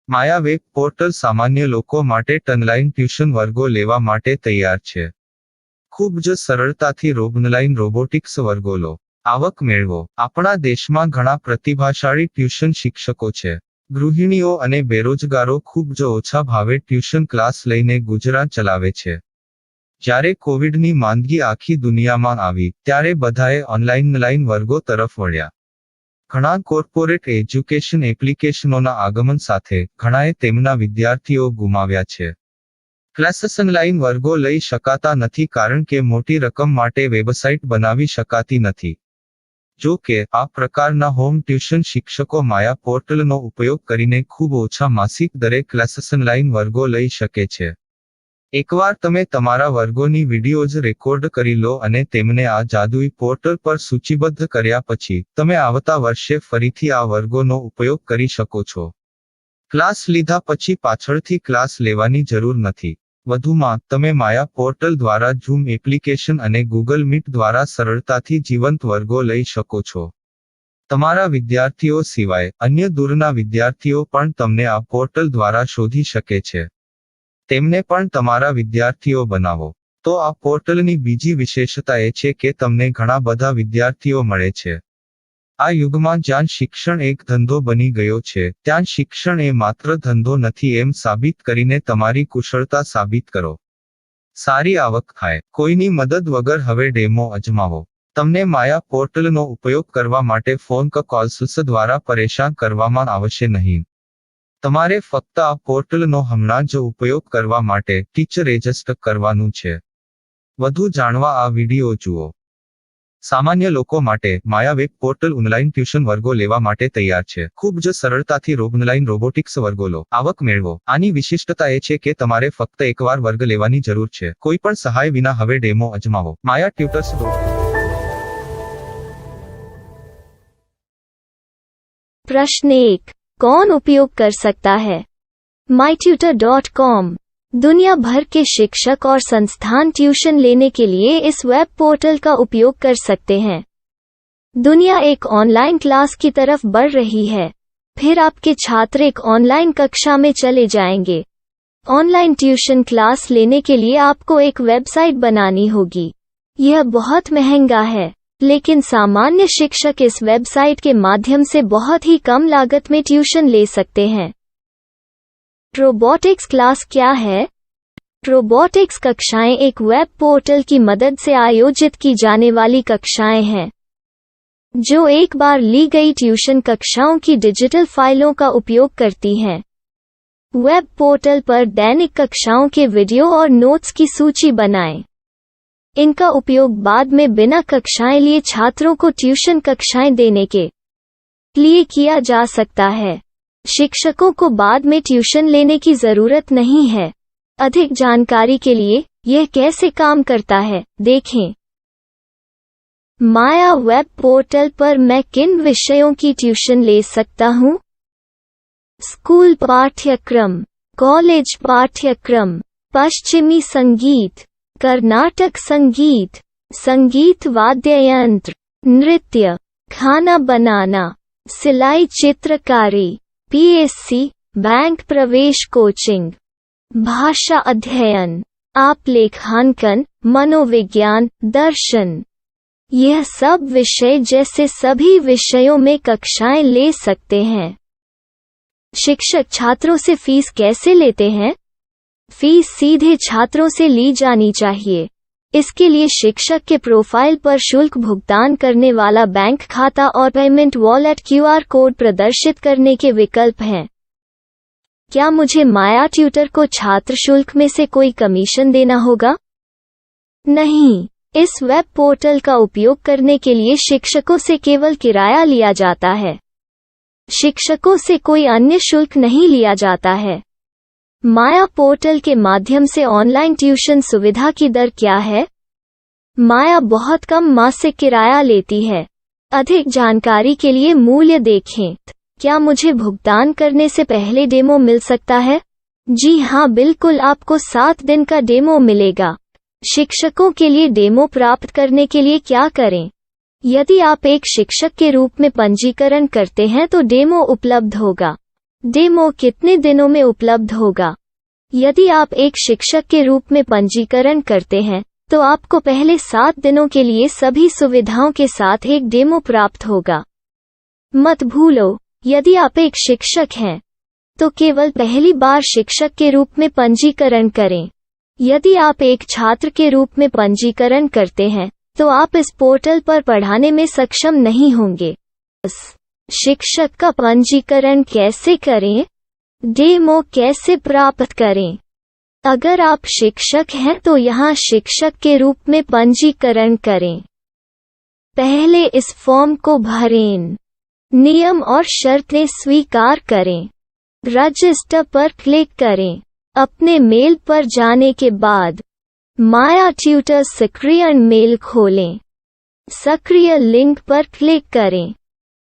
માયા web portal સામાન્ય લોકો માટે ઓનલાઈન ટ્યુશન વર્ગો લેવા માટે તૈયાર છે. ખૂબ જ સરળતાથી ઓનલાઈન રોબોટિક્સ વર્ગો લો, આવક મેળવો. આપણા દેશમાં ઘણા પ્રતિભાશાળી ટ્યુશન શિક્ષકો છે. ગૃહિણીઓ અને બેરોજગારો ખૂબ જ ઓછા ભાવે ટ્યુશન ક્લાસ લઈને ગુજરાન ચલાવે છે. જ્યારે કોવિડની માંદગી આખી દુનિયામાં આવી ત્યારે બધાએ ઓનલાઈન વર્ગો તરફ વળ્યા. ઘણા કોર્પોરેટ એજ્યુકેશન એપ્લિકેશનોના આગમન સાથે ઘણાએ તેમના વિદ્યાર્થીઓ ગુમાવ્યા છે. ક્લાસીસ ઓનલાઈન વર્ગો લઈ શકાતા નથી કારણ કે મોટી રકમ માટે વેબસાઇટ બનાવી શકાતી નથી. જો કે આ પ્રકારના હોમ ટ્યુશન શિક્ષકો માયા પોર્ટલનો ઉપયોગ કરીને ખૂબ ઓછા માસિક દરે ક્લાસીસ ઓનલાઈન વર્ગો લઈ શકે છે. એકવાર તમે તમારા વર્ગોની વિડીયોઝ રેકોર્ડ કરી લો અને તેમને આ જાદુઈ પોર્ટલ પર સૂચિબદ્ધ કર્યા પછી તમે આવતા વર્ષે ફરીથી આ વર્ગોનો ઉપયોગ કરી શકો છો. ક્લાસ લીધા પછી પાછળથી ક્લાસ લેવાની જરૂર નથી. વધુમાં તમે માયા પોર્ટલ દ્વારા ઝૂમ એપ્લિકેશન અને ગૂગલ મીટ દ્વારા સરળતાથી જીવંત વર્ગો લઈ શકો છો. તમારા વિદ્યાર્થીઓ સિવાય અન્ય દૂરના વિદ્યાર્થીઓ પણ તમને આ પોર્ટલ દ્વારા શોધી શકે છે. તેમને પણ તમારા વિદ્યાર્થીઓ બનાવો. તો આ પોર્ટલની બીજી વિશેષતા એ છે કે તમને ઘણા બધા વિદ્યાર્થીઓ મળે છે. આ યુગમાં જ્યાં શિક્ષણ એક ધંધો બની ગયો છે ત્યાં શિક્ષણ એ માત્ર ધંધો નથી એમ સાબિત કરીને તમારી કુશળતા સાબિત કરો. સારી આવક થાય. કોઈની મદદ વગર હવે ડેમો અજમાવો. તમને માયા પોર્ટલનો ઉપયોગ કરવા માટે ફોન કોલ્સ દ્વારા પરેશાન કરવામાં આવશે નહીં. તમારે ફક્ત આ પોર્ટલનો હમણાં જ ઉપયોગ કરવા માટે ટીચર રજિસ્ટર કરવાનું છે. વધુ જાણવા આ વિડિયો જુઓ. સામાન્ય લોકો માટે માયા વેબ પોર્ટલ ઓનલાઈન ટ્યુશન વર્ગો લેવા માટે તૈયાર છે. ખૂબ જ સરળતાથી ઓનલાઈન રોબોટિક્સ વર્ગો લો, આવક મેળવો. આની વિશિષ્ટતા એ છે કે તમારે ફક્ત એકવાર વર્ગ લેવાની જરૂર છે. કોઈ પણ સહાય વિના હવે ડેમો અજમાવો. માયા ટ્યુટર્સ. प्रश्न 1. कौन उपयोग कर सकता है? mytutor.com दुनिया भर के शिक्षक और संस्थान ट्यूशन लेने के लिए इस वेब पोर्टल का उपयोग कर सकते हैं. दुनिया एक ऑनलाइन क्लास की तरफ बढ़ रही है. फिर आपके छात्र एक ऑनलाइन कक्षा में चले जाएंगे. ऑनलाइन ट्यूशन क्लास लेने के लिए आपको एक वेबसाइट बनानी होगी. यह बहुत महंगा है, लेकिन सामान्य शिक्षक इस वेबसाइट के माध्यम से बहुत ही कम लागत में ट्यूशन ले सकते हैं. रोबोटिक्स क्लास क्या है? रोबोटिक्स कक्षाएं एक वेब पोर्टल की मदद से आयोजित की जाने वाली कक्षाएं हैं, जो एक बार ली गई ट्यूशन कक्षाओं की डिजिटल फाइलों का उपयोग करती हैं. वेब पोर्टल पर दैनिक कक्षाओं के वीडियो और नोट्स की सूची बनाएं. इनका उपयोग बाद में बिना कक्षाएं लिए छात्रों को ट्यूशन कक्षाएं देने के लिए किया जा सकता है. शिक्षकों को बाद में ट्यूशन लेने की जरूरत नहीं है. अधिक जानकारी के लिए यह कैसे काम करता है देखें. माया वेब पोर्टल पर मैं किन विषयों की ट्यूशन ले सकता हूँ? स्कूल पाठ्यक्रम, कॉलेज पाठ्यक्रम, पश्चिमी संगीत, कर्नाटक संगीत, संगीत वाद्य यंत्र, नृत्य, खाना बनाना, सिलाई चित्रकारी, पीएससी, बैंक प्रवेश कोचिंग, भाषा अध्ययन, आलेखांकन, मनोविज्ञान, दर्शन. यह सब विषय जैसे सभी विषयों में कक्षाएं ले सकते हैं. शिक्षक छात्रों से फीस कैसे लेते हैं? फीस सीधे छात्रों से ली जानी चाहिए. इसके लिए शिक्षक के प्रोफाइल पर शुल्क भुगतान करने वाला बैंक खाता और पेमेंट वॉलेट क्यूआर कोड प्रदर्शित करने के विकल्प हैं. क्या मुझे माया ट्यूटर को छात्र शुल्क में से कोई कमीशन देना होगा? नहीं. इस वेब पोर्टल का उपयोग करने के लिए शिक्षकों से केवल किराया लिया जाता है. शिक्षकों से कोई अन्य शुल्क नहीं लिया जाता है. माया पोर्टल के माध्यम से ऑनलाइन ट्यूशन सुविधा की दर क्या है? माया बहुत कम मासिक किराया लेती है. अधिक जानकारी के लिए मूल्य देखें. क्या मुझे भुगतान करने से पहले डेमो मिल सकता है? जी हाँ, बिल्कुल. आपको 7 दिन का डेमो मिलेगा. शिक्षकों के लिए डेमो प्राप्त करने के लिए क्या करें? यदि आप एक शिक्षक के रूप में पंजीकरण करते हैं तो डेमो उपलब्ध होगा. डेमो कितने दिनों में उपलब्ध होगा? यदि आप एक शिक्षक के रूप में पंजीकरण करते हैं, तो आपको पहले 7 दिनों के लिए सभी सुविधाओं के साथ एक डेमो प्राप्त होगा। मत भूलो, यदि आप एक शिक्षक हैं, तो केवल पहली बार शिक्षक के रूप में पंजीकरण करें। यदि आप एक छात्र के रूप में पंजीकरण करते हैं, तो आप इस पोर्टल पर पढ़ाने में सक्षम नहीं होंगे। शिक्षक का पंजीकरण कैसे करें? डेमो कैसे प्राप्त करें? अगर आप शिक्षक हैं तो यहाँ शिक्षक के रूप में पंजीकरण करें। पहले इस फॉर्म को भरें। नियम और शर्तें स्वीकार करें। रजिस्टर पर क्लिक करें। अपने मेल पर जाने के बाद माया ट्यूटर सक्रिय मेल खोलें। सक्रिय लिंक पर क्लिक करें।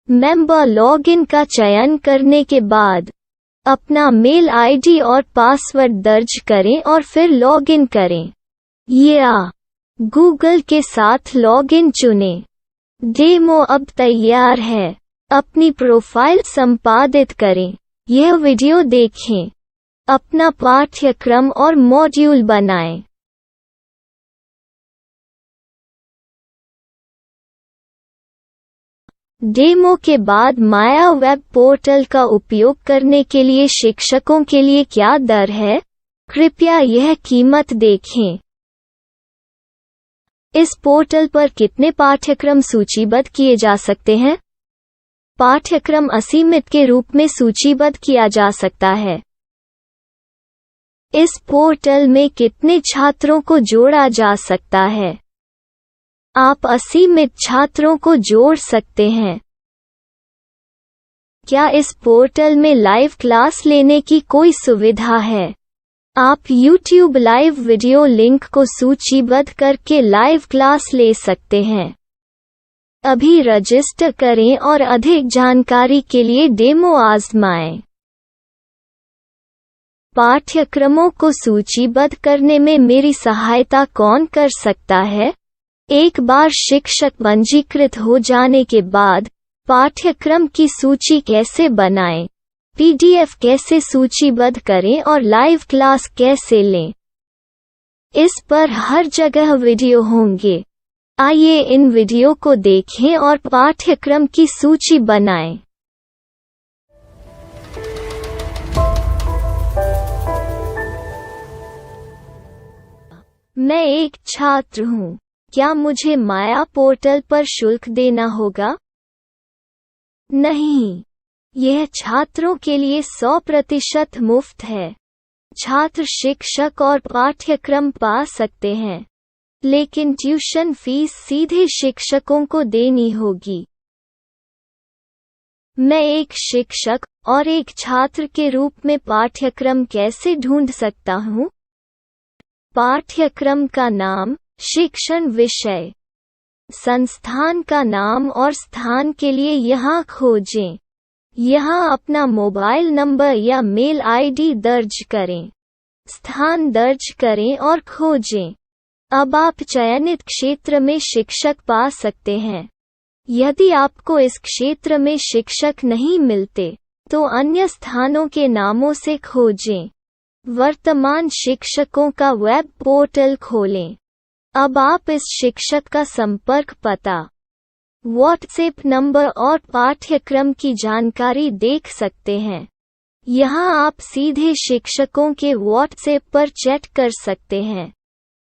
मेंबर लॉगिन का चयन करने के बाद अपना मेल आईडी और पासवर्ड दर्ज करें और फिर लॉगिन करें या गूगल के साथ लॉगिन चुनें। डेमो अब तैयार है। अपनी प्रोफाइल संपादित करें। यह वीडियो देखें। अपना पाठ्यक्रम और मॉड्यूल बनाएं। डेमो के बाद माया वेब पोर्टल का उपयोग करने के लिए शिक्षकों के लिए क्या दर है? कृपया यह कीमत देखें। इस पोर्टल पर कितने पाठ्यक्रम सूचीबद्ध किए जा सकते हैं? पाठ्यक्रम असीमित के रूप में सूचीबद्ध किया जा सकता है। इस पोर्टल में कितने छात्रों को जोड़ा जा सकता है? आप असीमित छात्रों को जोड़ सकते हैं। क्या इस पोर्टल में लाइव क्लास लेने की कोई सुविधा है? आप YouTube लाइव वीडियो लिंक को सूचीबद्ध करके लाइव क्लास ले सकते हैं। अभी रजिस्टर करें और अधिक जानकारी के लिए डेमो आजमाएं। पाठ्यक्रमों को सूचीबद्ध करने में मेरी सहायता कौन कर सकता है? एक बार शिक्षक पंजीकृत हो जाने के बाद पाठ्यक्रम की सूची कैसे बनाएं, PDF कैसे सूचीबद्ध करें और लाइव क्लास कैसे लें, इस पर हर जगह वीडियो होंगे। आइए इन वीडियो को देखें और पाठ्यक्रम की सूची बनाएं। मैं एक छात्र हूँ। क्या मुझे माया पोर्टल पर शुल्क देना होगा? नहीं, यह छात्रों के लिए 100% मुफ्त है। छात्र शिक्षक और पाठ्यक्रम पा सकते हैं, लेकिन ट्यूशन फीस सीधे शिक्षकों को देनी होगी। मैं एक शिक्षक और एक छात्र के रूप में पाठ्यक्रम कैसे ढूंढ सकता हूँ? पाठ्यक्रम का नाम, शिक्षण विषय, संस्थान का नाम और स्थान के लिए यहाँ खोजें। यहाँ अपना मोबाइल नंबर या मेल आईडी दर्ज करें। स्थान दर्ज करें और खोजें। अब आप चयनित क्षेत्र में शिक्षक पा सकते हैं। यदि आपको इस क्षेत्र में शिक्षक नहीं मिलते, तो अन्य स्थानों के नामों से खोजें। वर्तमान शिक्षकों का वेब पोर्टल खोलें। अब आप इस शिक्षक का संपर्क पता, व्हाट्सएप नंबर और पाठ्यक्रम की जानकारी देख सकते हैं। यहाँ आप सीधे शिक्षकों के व्हाट्सएप पर चैट कर सकते हैं,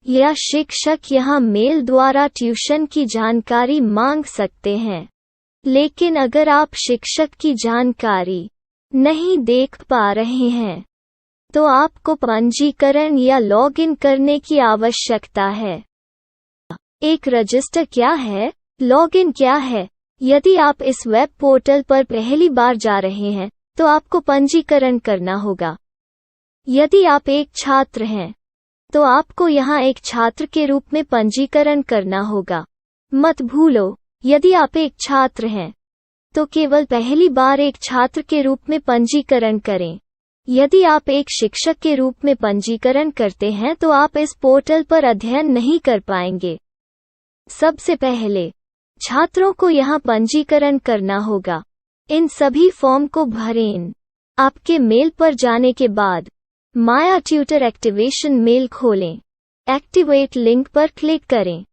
या शिक्षक यहाँ मेल द्वारा ट्यूशन की जानकारी मांग सकते हैं। लेकिन अगर आप शिक्षक की जानकारी नहीं देख पा रहे हैं, तो आपको पंजीकरण या लॉगिन करने की आवश्यकता है। एक रजिस्टर क्या है? लॉगिन क्या है? यदि आप इस वेब पोर्टल पर पहली बार जा रहे हैं, तो आपको पंजीकरण करना होगा। यदि आप एक छात्र हैं, तो आपको यहाँ एक छात्र के रूप में पंजीकरण करना होगा। मत भूलो, यदि आप एक छात्र हैं, तो केवल पहली बार एक छात्र के रूप में पंजीकरण करें। यदि आप एक शिक्षक के रूप में पंजीकरण करते हैं तो आप इस पोर्टल पर अध्ययन नहीं कर पाएंगे। सबसे पहले छात्रों को यहाँ पंजीकरण करना होगा। इन सभी फॉर्म को भरें। आपके मेल पर जाने के बाद माया ट्यूटर एक्टिवेशन मेल खोलें। एक्टिवेट लिंक पर क्लिक करें।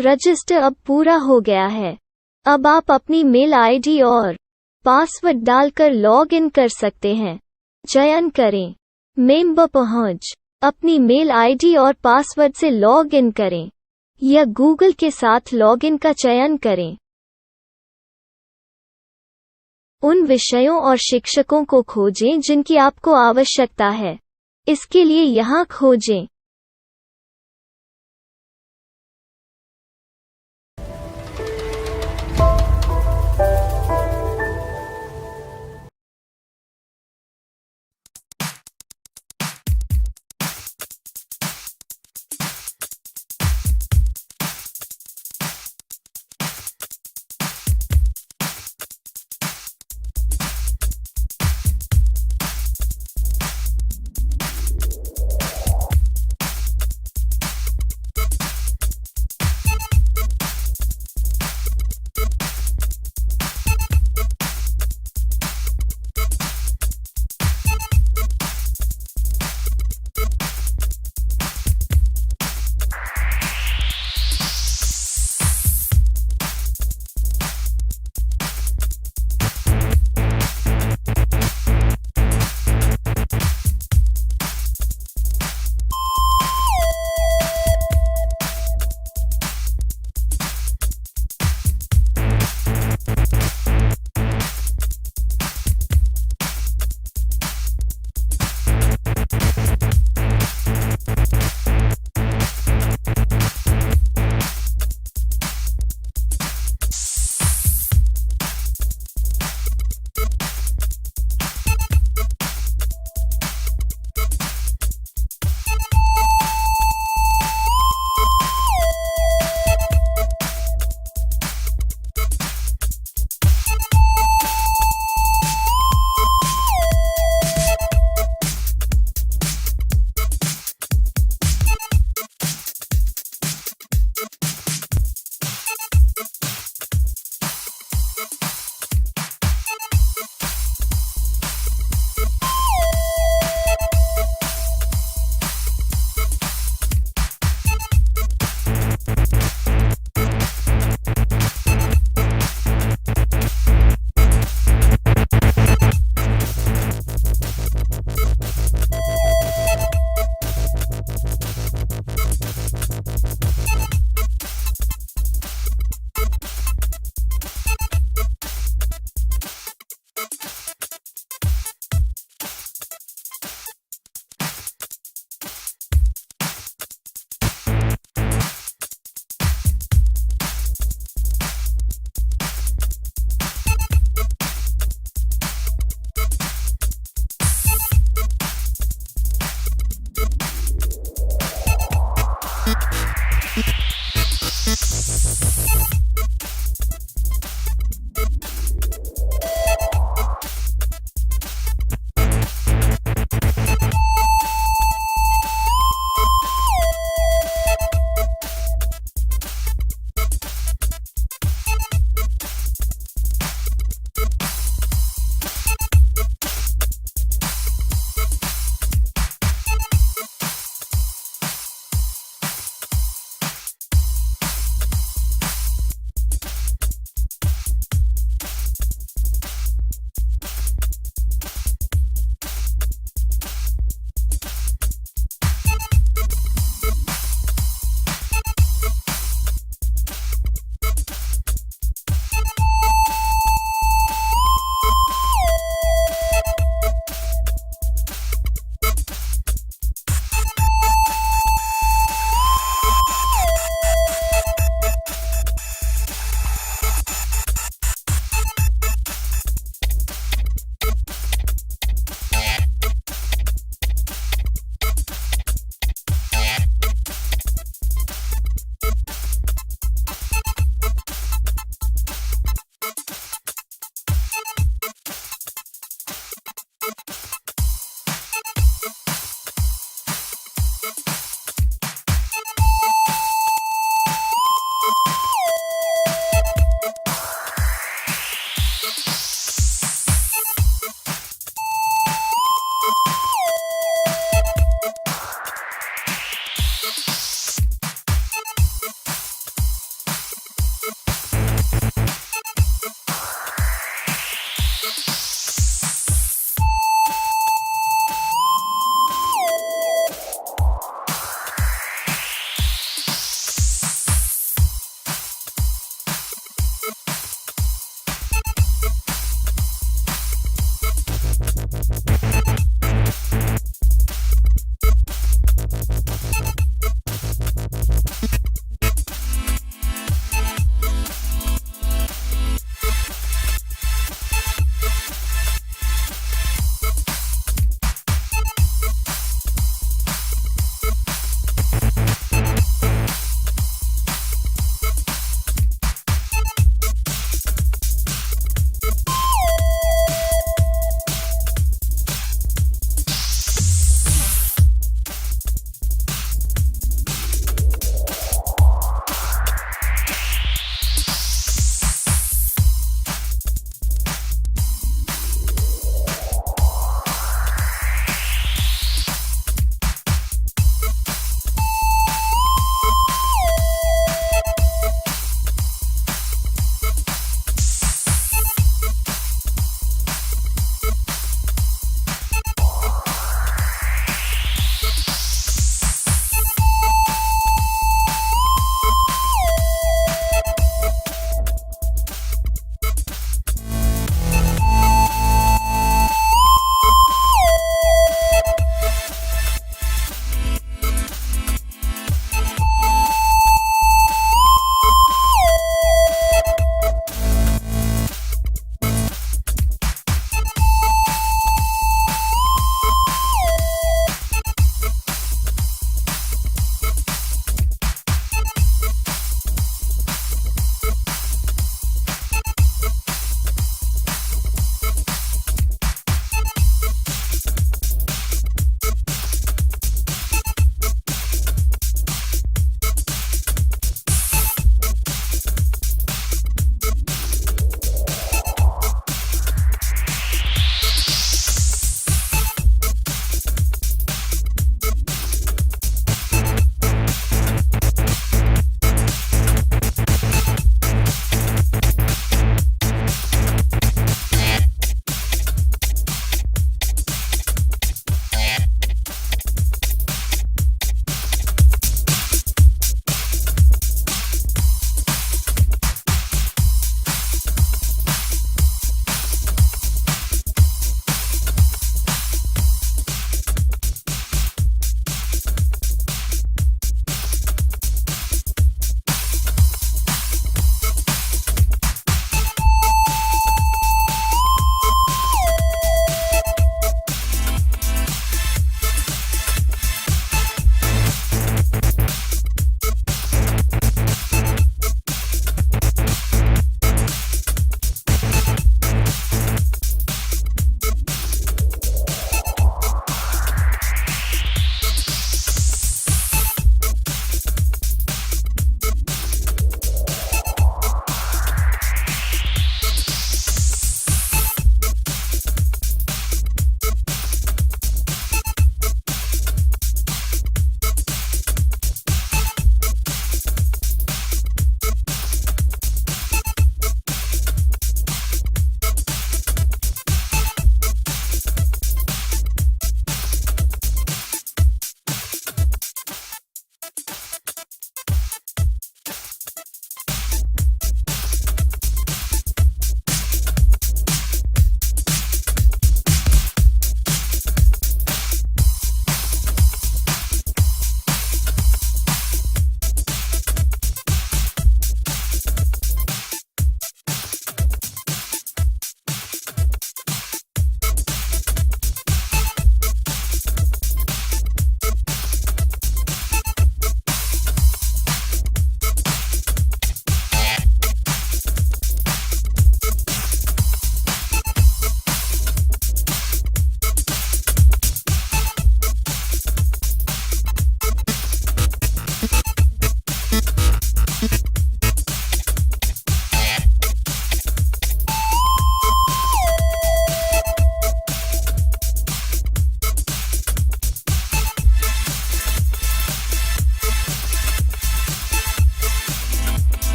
रजिस्टर अब पूरा हो गया है। अब आप अपनी मेल आईडी और पासवर्ड डालकर लॉग इन कर सकते हैं। चयन करें मेंबर पहुंच। अपनी मेल आईडी और पासवर्ड से लॉग इन करें या गूगल के साथ लॉग इन का चयन करें। उन विषयों और शिक्षकों को खोजें जिनकी आपको आवश्यकता है। इसके लिए यहाँ खोजें।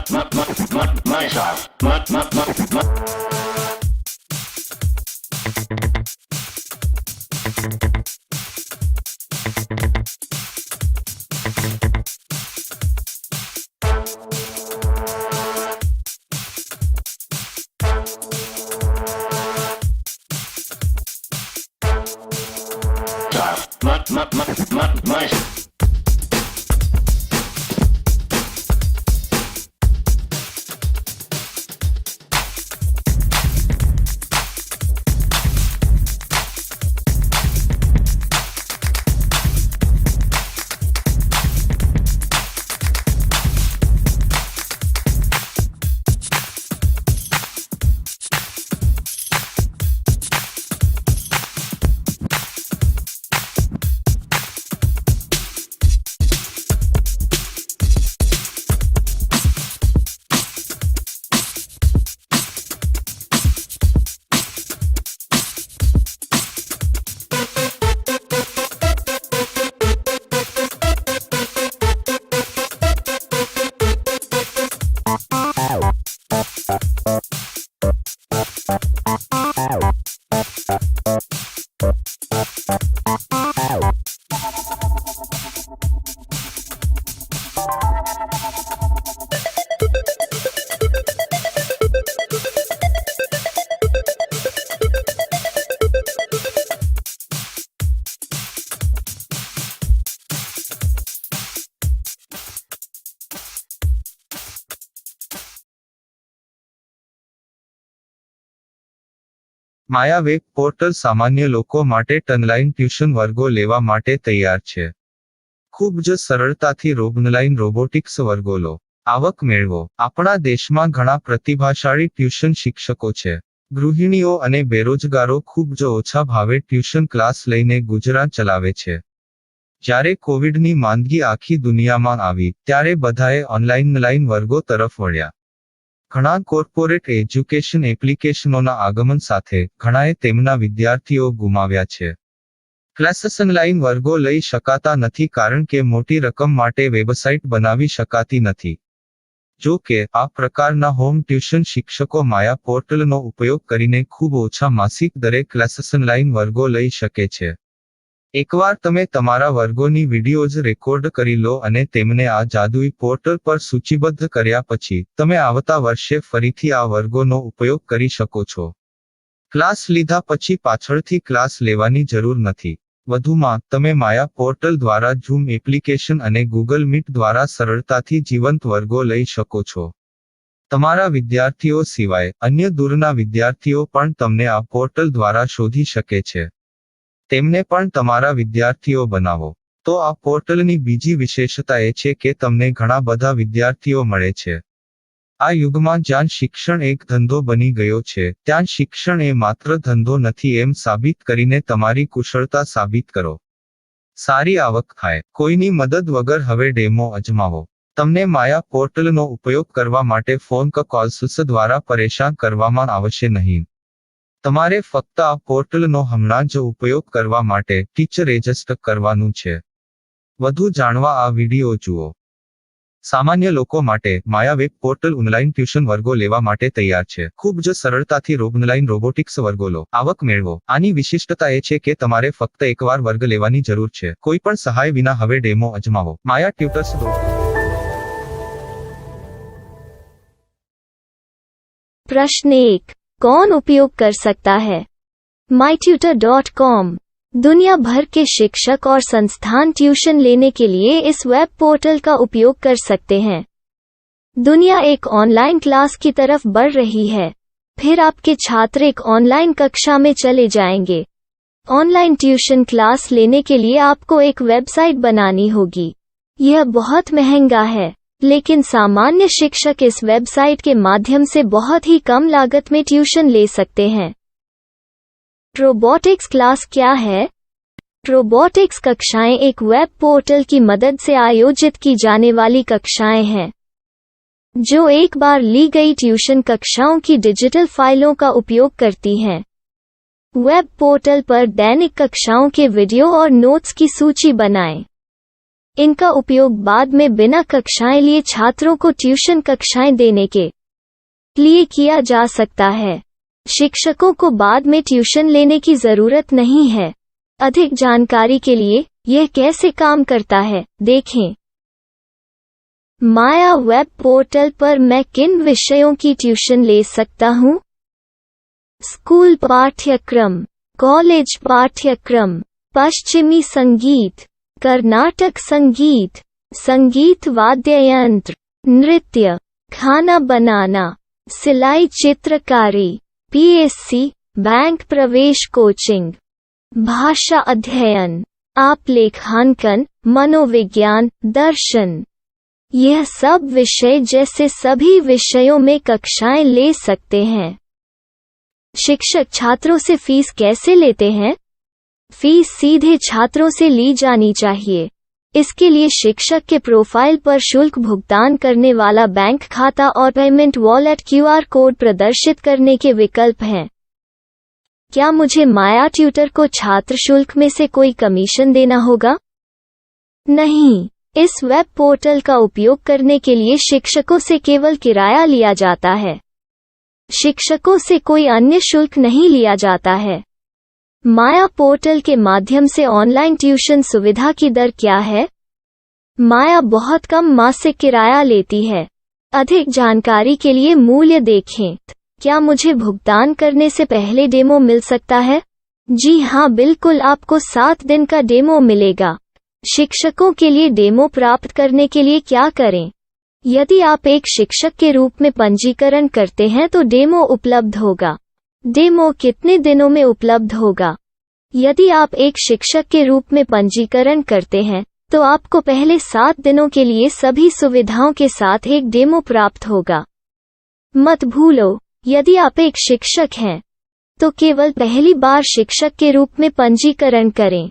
My style. My Maya web portal સામાન્ય લોકો માટે ઓનલાઈન ટ્યુશન વર્ગો લેવા માટે તૈયાર છે. ખૂબ જ સરળતાથી ઓનલાઈન રોબોટિક્સ વર્ગો લો. આવક મેળવો. આપણા દેશમાં ઘણા પ્રતિભાશાળી ટ્યુશન શિક્ષકો છે. ગૃહિણીઓ અને બેરોજગારો ખૂબ જ ઓછા ભાવે ટ્યુશન ક્લાસ લઈને ગુજરાન ચલાવે છે. જ્યારે કોવિડની માંદગી આખી દુનિયામાં આવી ત્યારે બધાએ ઓનલાઈન વર્ગો તરફ વળ્યા. ઘણા કોર્પોરેટ એજ્યુકેશન એપ્લિકેશનોના આગમન સાથે ઘણાએ તેમના વિદ્યાર્થીઓ ગુમાવ્યા છે. ક્લાસીસ ઓનલાઈન વર્ગો લઈ શકાતા નથી કારણ કે મોટી રકમ માટે વેબસાઇટ બનાવી શકાતી નથી. જો કે આ પ્રકારના હોમ ટ્યુશન શિક્ષકો માયા પોર્ટલનો ઉપયોગ કરીને ખૂબ ઓછા માસિક દરે ક્લાસીસ ઓનલાઈન વર્ગો લઈ શકે છે. એકવાર તમે તમારા વર્ગોની વિડીયોઝ રેકોર્ડ કરી લો અને તેમને આ જાદુઈ પોર્ટલ પર સૂચિબદ્ધ કર્યા પછી તમે આવતા વર્ષે ફરીથી આ વર્ગોનો ઉપયોગ કરી શકો છો. ક્લાસ લીધા પછી પાછળથી ક્લાસ લેવાની જરૂર નથી. વધુમાં તમે માયા પોર્ટલ દ્વારા ઝૂમ એપ્લિકેશન અને ગૂગલ મીટ દ્વારા સરળતાથી જીવંત વર્ગો લઈ શકો છો. તમારા વિદ્યાર્થીઓ સિવાય અન્ય દૂરના વિદ્યાર્થીઓ પણ તમને આ પોર્ટલ દ્વારા શોધી શકે છે. તેમને પણ તમારા વિદ્યાર્થીઓ બનાવો. તો આ પોર્ટલની બીજી વિશેષતા એ છે કે તમને ઘણા બધા વિદ્યાર્થીઓ મળે છે. આ યુગમાં જ્યાં શિક્ષણ એક ધંધો બની ગયો છે ત્યાં શિક્ષણ એ માત્ર ધંધો નથી એમ સાબિત કરીને તમારી કુશળતા સાબિત કરો. સારી આવક થાય. કોઈની મદદ વગર હવે ડેમો અજમાવો. તમને માયા પોર્ટલનો ઉપયોગ કરવા માટે ફોન કોલ્સ દ્વારા પરેશાન કરવામાં આવશે નહીં. તમારે ફક્ત આ પોર્ટલનો હમણાં જ ઉપયોગ કરવા માટે ટીચર રજિસ્ટર કરવાનું છે. વધુ જાણવા આ વિડીયો જુઓ. સામાન્ય લોકો માટે માયા વેબ પોર્ટલ ઓનલાઈન ટ્યુશન વર્ગો લેવા માટે તૈયાર છે. ખૂબ જ સરળતાથી ઓનલાઈન રોબોટિક્સ વર્ગો લો. આવક મેળવો. આની વિશિષ્ટતા એ છે કે તમારે ફક્ત એકવાર વર્ગ લેવાની જરૂર છે. કોઈ પણ સહાય વિના હવે ડેમો અજમાવો. માયા ટ્યુટર્સ. प्रश्न 1. कौन उपयोग कर सकता है? mytutor.com दुनिया भर के शिक्षक और संस्थान ट्यूशन लेने के लिए इस वेब पोर्टल का उपयोग कर सकते हैं. दुनिया एक ऑनलाइन क्लास की तरफ बढ़ रही है. फिर आपके छात्र एक ऑनलाइन कक्षा में चले जाएंगे. ऑनलाइन ट्यूशन क्लास लेने के लिए आपको एक वेबसाइट बनानी होगी. यह बहुत महंगा है, लेकिन सामान्य शिक्षक इस वेबसाइट के माध्यम से बहुत ही कम लागत में ट्यूशन ले सकते हैं. रोबोटिक्स क्लास क्या है? रोबोटिक्स कक्षाएं एक वेब पोर्टल की मदद से आयोजित की जाने वाली कक्षाएं हैं, जो एक बार ली गई ट्यूशन कक्षाओं की डिजिटल फाइलों का उपयोग करती हैं. वेब पोर्टल पर दैनिक कक्षाओं के वीडियो और नोट्स की सूची बनाएं. इनका उपयोग बाद में बिना कक्षाएं लिए छात्रों को ट्यूशन कक्षाएं देने के लिए किया जा सकता है। शिक्षकों को बाद में ट्यूशन लेने की जरूरत नहीं है। अधिक जानकारी के लिए यह कैसे काम करता है, देखें। माया वेब पोर्टल पर मैं किन विषयों की ट्यूशन ले सकता हूँ? स्कूल पाठ्यक्रम, कॉलेज पाठ्यक्रम, पश्चिमी संगीत, कर्नाटक संगीत, संगीत वाद्य यंत्र, नृत्य, खाना बनाना, सिलाई चित्रकारी, पीएससी, बैंक प्रवेश कोचिंग, भाषा अध्ययन, आप लेखांकन, मनोविज्ञान, दर्शन। यह सब विषय जैसे सभी विषयों में कक्षाएं ले सकते हैं। शिक्षक छात्रों से फीस कैसे लेते हैं? फीस सीधे छात्रों से ली जानी चाहिए। इसके लिए शिक्षक के प्रोफाइल पर शुल्क भुगतान करने वाला बैंक खाता और पेमेंट वॉलेट क्यूआर कोड प्रदर्शित करने के विकल्प हैं। क्या मुझे माया ट्यूटर को छात्र शुल्क में से कोई कमीशन देना होगा? नहीं, इस वेब पोर्टल का उपयोग करने के लिए शिक्षकों से केवल किराया लिया जाता है। शिक्षकों से कोई अन्य शुल्क नहीं लिया जाता है। माया पोर्टल के माध्यम से ऑनलाइन ट्यूशन सुविधा की दर क्या है? माया बहुत कम मासिक किराया लेती है। अधिक जानकारी के लिए मूल्य देखें। क्या मुझे भुगतान करने से पहले डेमो मिल सकता है? जी हाँ, बिल्कुल, आपको 7 दिन का डेमो मिलेगा। शिक्षकों के लिए डेमो प्राप्त करने के लिए क्या करें? यदि आप एक शिक्षक के रूप में पंजीकरण करते हैं तो डेमो उपलब्ध होगा। डेमो कितने दिनों में उपलब्ध होगा? यदि आप एक शिक्षक के रूप में पंजीकरण करते हैं तो आपको पहले 7 दिनों के लिए सभी सुविधाओं के साथ एक डेमो प्राप्त होगा। मत भूलो, यदि आप एक शिक्षक हैं तो केवल पहली बार शिक्षक के रूप में पंजीकरण करें।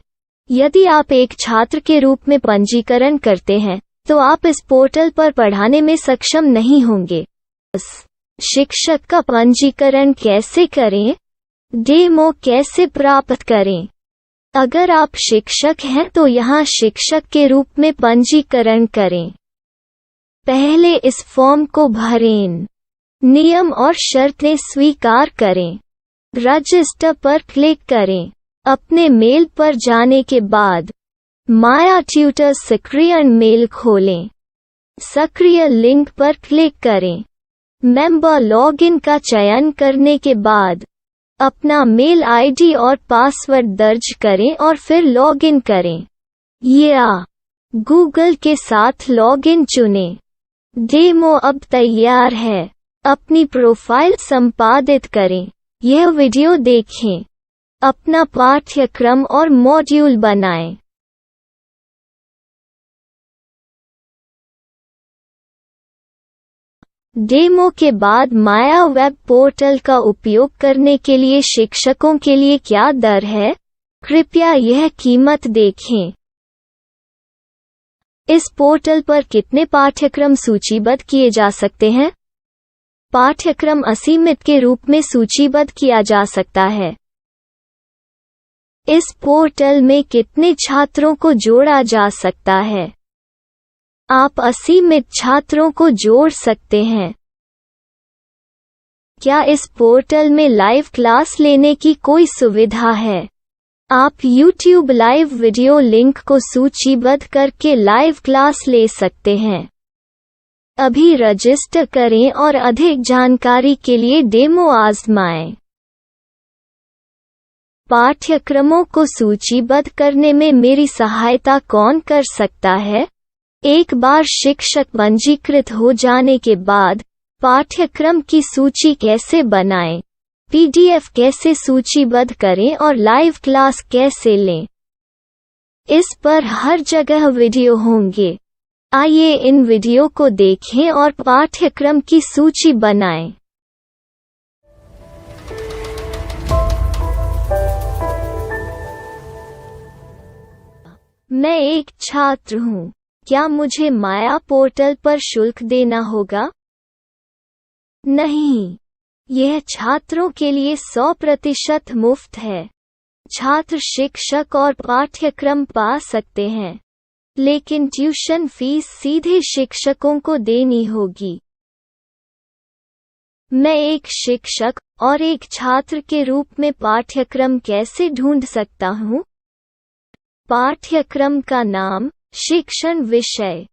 यदि आप एक छात्र के रूप में पंजीकरण करते हैं तो आप इस पोर्टल पर पढ़ाने में सक्षम नहीं होंगे। शिक्षक का पंजीकरण कैसे करें? डेमो कैसे प्राप्त करें? अगर आप शिक्षक हैं तो यहाँ शिक्षक के रूप में पंजीकरण करें। पहले इस फॉर्म को भरें। नियम और शर्तें स्वीकार करें। रजिस्टर पर क्लिक करें। अपने मेल पर जाने के बाद माया ट्यूटर सक्रिय मेल खोलें। सक्रिय लिंक पर क्लिक करें। मेंबर लॉगिन का चयन करने के बाद अपना मेल आईडी और पासवर्ड दर्ज करें और फिर लॉगिन करें या गूगल के साथ लॉगिन चुनें। डेमो अब तैयार है। अपनी प्रोफाइल संपादित करें। यह वीडियो देखें। अपना पाठ्यक्रम और मॉड्यूल बनाएं। डेमो के बाद माया वेब पोर्टल का उपयोग करने के लिए शिक्षकों के लिए क्या दर है? कृपया यह कीमत देखें। इस पोर्टल पर कितने पाठ्यक्रम सूचीबद्ध किए जा सकते हैं? पाठ्यक्रम असीमित के रूप में सूचीबद्ध किया जा सकता है। इस पोर्टल में कितने छात्रों को जोड़ा जा सकता है? आप असीमित छात्रों को जोड़ सकते हैं। क्या इस पोर्टल में लाइव क्लास लेने की कोई सुविधा है? आप YouTube लाइव वीडियो लिंक को सूचीबद्ध करके लाइव क्लास ले सकते हैं। अभी रजिस्टर करें और अधिक जानकारी के लिए डेमो आजमाएं। पाठ्यक्रमों को सूचीबद्ध करने में मेरी सहायता कौन कर सकता है? एक बार शिक्षक पंजीकृत हो जाने के बाद पाठ्यक्रम की सूची कैसे बनाएं, PDF कैसे सूचीबद्ध करें और लाइव क्लास कैसे लें, इस पर हर जगह वीडियो होंगे। आइए इन वीडियो को देखें और पाठ्यक्रम की सूची बनाएं। मैं एक छात्र हूँ। क्या मुझे माया पोर्टल पर शुल्क देना होगा? नहीं, यह छात्रों के लिए 100% मुफ्त है। छात्र शिक्षक और पाठ्यक्रम पा सकते हैं। लेकिन ट्यूशन फीस सीधे शिक्षकों को देनी होगी। मैं एक शिक्षक और एक छात्र के रूप में पाठ्यक्रम कैसे ढूंढ सकता हूँ? पाठ्यक्रम का नाम, शिक्षण विषय,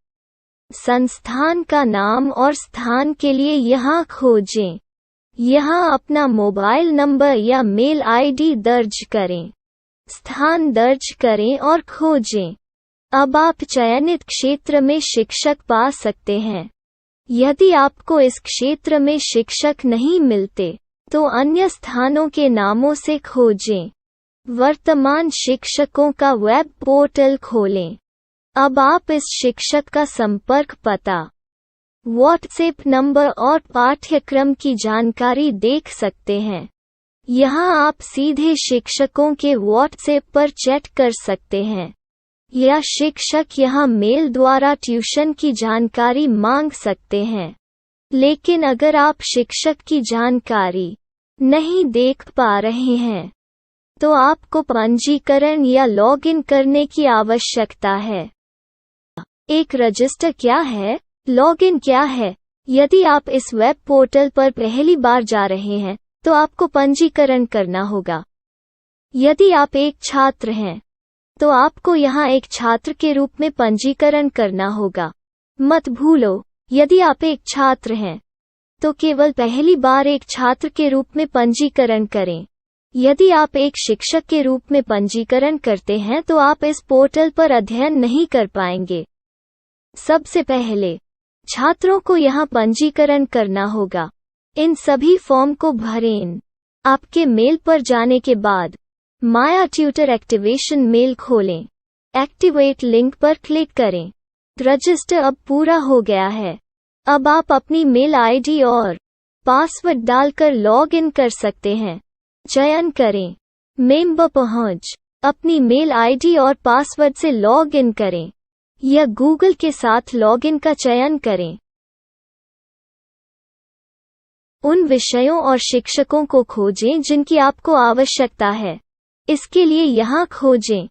संस्थान का नाम और स्थान के लिए यहाँ खोजें। यहाँ अपना मोबाइल नंबर या मेल आईडी दर्ज करें। स्थान दर्ज करें और खोजें। अब आप चयनित क्षेत्र में शिक्षक पा सकते हैं। यदि आपको इस क्षेत्र में शिक्षक नहीं मिलते, तो अन्य स्थानों के नामों से खोजें। वर्तमान शिक्षकों का वेब पोर्टल खोलें। अब आप इस शिक्षक का संपर्क पता, व्हाट्सएप नंबर और पाठ्यक्रम की जानकारी देख सकते हैं। यहाँ आप सीधे शिक्षकों के व्हाट्सएप पर चैट कर सकते हैं, या शिक्षक यहाँ मेल द्वारा ट्यूशन की जानकारी मांग सकते हैं। लेकिन अगर आप शिक्षक की जानकारी नहीं देख पा रहे हैं, तो आपको पंजीकरण या लॉगिन करने की आवश्यकता है। एक रजिस्टर क्या है? लॉगिन क्या है? यदि आप इस वेब पोर्टल पर पहली बार जा रहे हैं, तो आपको पंजीकरण करना होगा। यदि आप एक छात्र हैं, तो आपको यहाँ एक छात्र के रूप में पंजीकरण करना होगा। मत भूलो, यदि आप एक छात्र हैं, तो केवल पहली बार एक छात्र के रूप में पंजीकरण करें। यदि आप एक शिक्षक के रूप में पंजीकरण करते हैं, तो आप इस पोर्टल पर अध्ययन नहीं कर पाएंगे। सबसे पहले छात्रों को यहाँ पंजीकरण करना होगा। इन सभी फॉर्म को भरें। आपके मेल पर जाने के बाद माया ट्यूटर एक्टिवेशन मेल खोलें। एक्टिवेट लिंक पर क्लिक करें। रजिस्टर अब पूरा हो गया है। अब आप अपनी मेल आईडी और पासवर्ड डालकर लॉग इन कर सकते हैं। चयन करें मेंबर पहुंच। अपनी मेल आईडी और पासवर्ड से लॉग इन करें, या गूगल के साथ लॉगिन का चयन करें। उन विषयों और शिक्षकों को खोजें जिनकी आपको आवश्यकता है। इसके लिए यहाँ खोजें।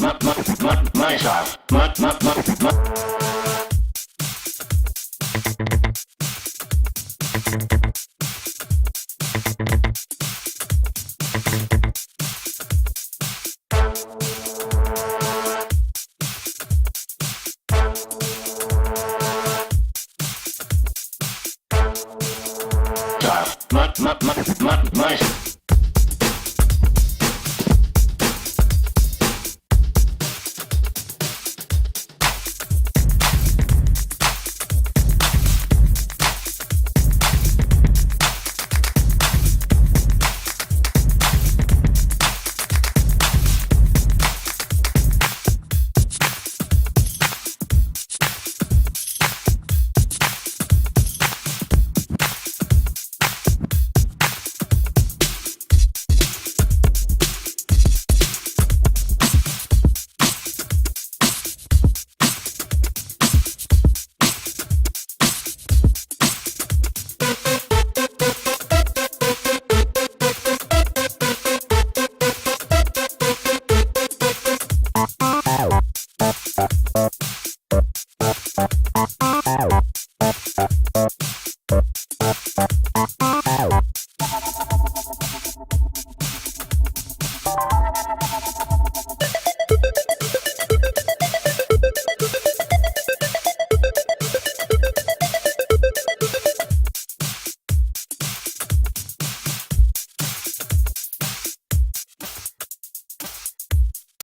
my style. My